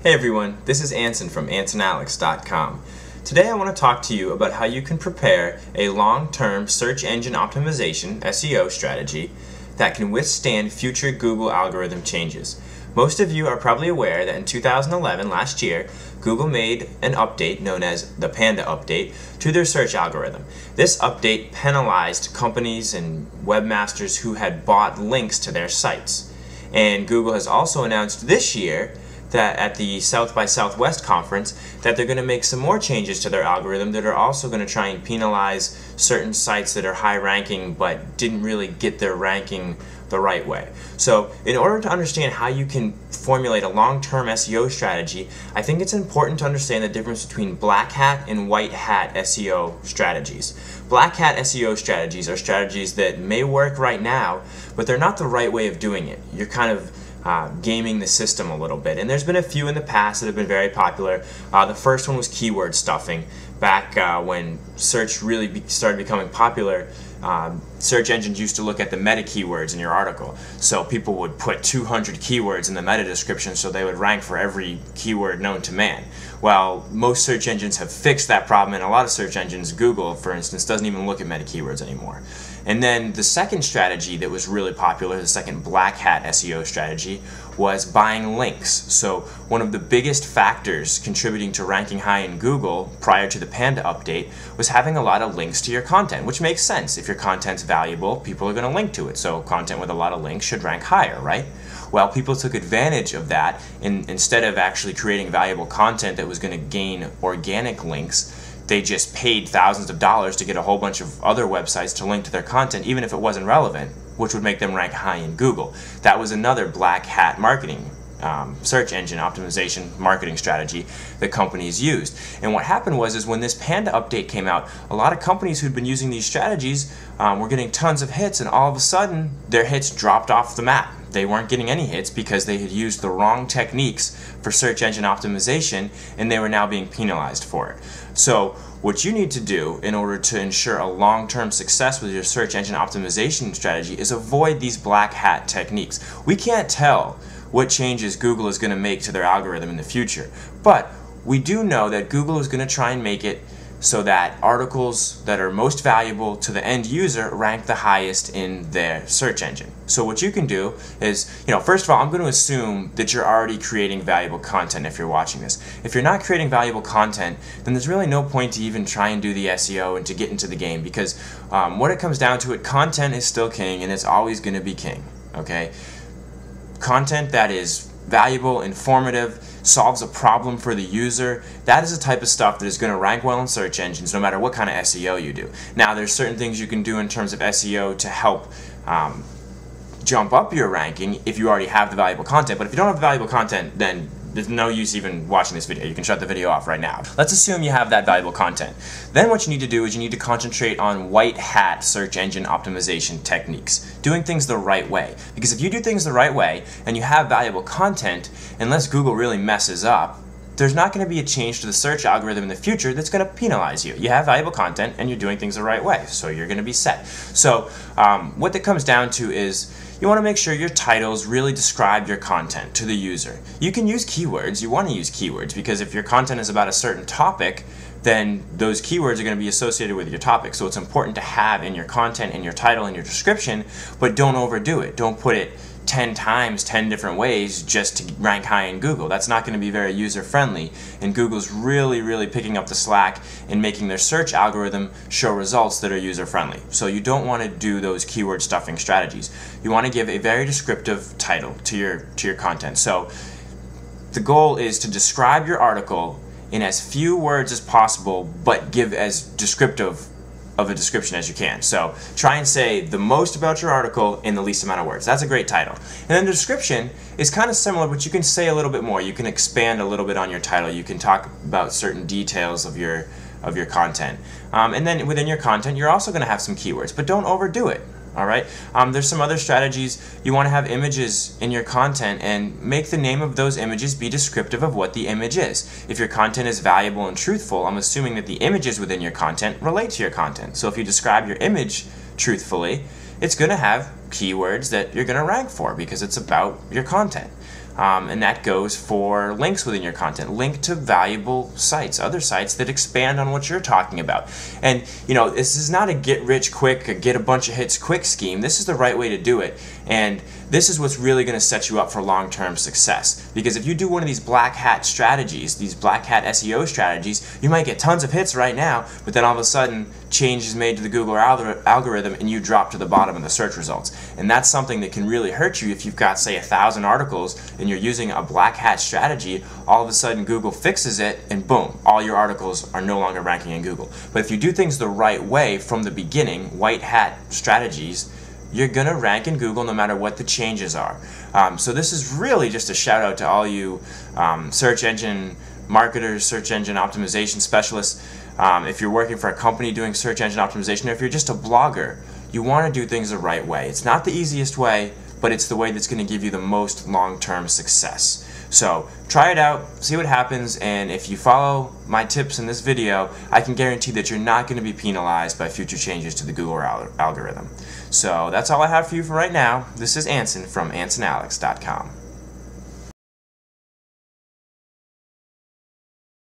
Hey everyone, this is Anson from AnsonAlex.com. Today I want to talk to you about how you can prepare a long-term search engine optimization (SEO) strategy that can withstand future Google algorithm changes. Most of you are probably aware that in 2011, last year, Google made an update known as the Panda update to their search algorithm. This update penalized companies and webmasters who had bought links to their sites. And Google has also announced this year that at the South by Southwest conference that they're going to make some more changes to their algorithm that are also going to try and penalize certain sites that are high ranking but didn't really get their ranking the right way. So in order to understand how you can formulate a long-term SEO strategy, I think it's important to understand the difference between black hat and white hat SEO strategies. Black hat SEO strategies are strategies that may work right now, but they're not the right way of doing it. You're kind of gaming the system a little bit, and there's been a few in the past that have been very popular. The first one was keyword stuffing. Back when search really started becoming popular, search engines used to look at the meta keywords in your article. So people would put 200 keywords in the meta description so they would rank for every keyword known to man. Well, most search engines have fixed that problem, and a lot of search engines, Google for instance, doesn't even look at meta keywords anymore. And then the second strategy that was really popular, the second black hat SEO strategy, was buying links. So one of the biggest factors contributing to ranking high in Google prior to the Panda update was having a lot of links to your content, which makes sense. If your content's valuable, people are going to link to it. So content with a lot of links should rank higher, right? Well, people took advantage of that, and instead of actually creating valuable content that was going to gain organic links, they just paid thousands of dollars to get a whole bunch of other websites to link to their content, even if it wasn't relevant, which would make them rank high in Google. That was another black hat marketing, search engine optimization marketing strategy that companies used. And what happened was when this Panda update came out, a lot of companies who'd been using these strategies were getting tons of hits, and all of a sudden their hits dropped off the map. They weren't getting any hits because they had used the wrong techniques for search engine optimization, and they were now being penalized for it. So what you need to do in order to ensure a long-term success with your search engine optimization strategy is avoid these black hat techniques. We can't tell what changes Google is going to make to their algorithm in the future, but we do know that Google is going to try and make it so that articles that are most valuable to the end user rank the highest in their search engine. So what you can do is, first of all, I'm going to assume that you're already creating valuable content if you're watching this. If you're not creating valuable content, then there's really no point to even try and do the SEO and to get into the game, because when it comes down to it, content is still king, and it's always going to be king, okay? Content that is valuable, informative, solves a problem for the user, that is the type of stuff that is going to rank well in search engines no matter what kind of SEO you do. Now, there's certain things you can do in terms of SEO to help jump up your ranking if you already have the valuable content, but if you don't have the valuable content, then there's no use even watching this video. You can shut the video off right now. Let's assume you have that valuable content. Then what you need to do is you need to concentrate on white hat search engine optimization techniques, doing things the right way. Because if you do things the right way and you have valuable content, unless Google really messes up, there's not going to be a change to the search algorithm in the future that's going to penalize you. You have valuable content and you're doing things the right way, so you're going to be set. So what that comes down to is you want to make sure your titles really describe your content to the user. You can use keywords. You want to use keywords because if your content is about a certain topic, then those keywords are going to be associated with your topic. So it's important to have in your content, in your title, in your description, but don't overdo it. Don't put it 10 times, 10 different ways just to rank high in Google. That's not going to be very user-friendly, and Google's really picking up the slack in making their search algorithm show results that are user-friendly. So you don't want to do those keyword stuffing strategies. You want to give a very descriptive title to your content. So the goal is to describe your article in as few words as possible, but give as descriptive of a description as you can. So try and say the most about your article in the least amount of words. That's a great title. And then the description is kind of similar, but you can say a little bit more. You can expand a little bit on your title. You can talk about certain details of your content. And then within your content, you're also going to have some keywords, but don't overdo it. Alright, there's some other strategies. You want to have images in your content and make the name of those images be descriptive of what the image is. If your content is valuable and truthful, I'm assuming that the images within your content relate to your content. So if you describe your image truthfully, it's going to have keywords that you're going to rank for because it's about your content. and that goes for links within your content. Link to valuable sites, other sites that expand on what you're talking about. And this is not a get rich quick, a get a bunch of hits quick scheme. This is the right way to do it, and this is what's really going to set you up for long-term success. Because if you do one of these black hat strategies, these black hat SEO strategies, you might get tons of hits right now, but then all of a sudden change is made to the Google algorithm and you drop to the bottom of the search results. And that's something that can really hurt you if you've got, say, 1,000 articles and you're using a black hat strategy. All of a sudden Google fixes it and boom, all your articles are no longer ranking in Google. But if you do things the right way from the beginning, white hat strategies, you're going to rank in Google no matter what the changes are. So this is really just a shout out to all you search engine marketers, search engine optimization specialists. If you're working for a company doing search engine optimization, or if you're just a blogger, you want to do things the right way. It's not the easiest way, but it's the way that's going to give you the most long-term success. So try it out, see what happens, and if you follow my tips in this video, I can guarantee that you're not going to be penalized by future changes to the Google algorithm. So that's all I have for you for right now. This is Anson from AnsonAlex.com.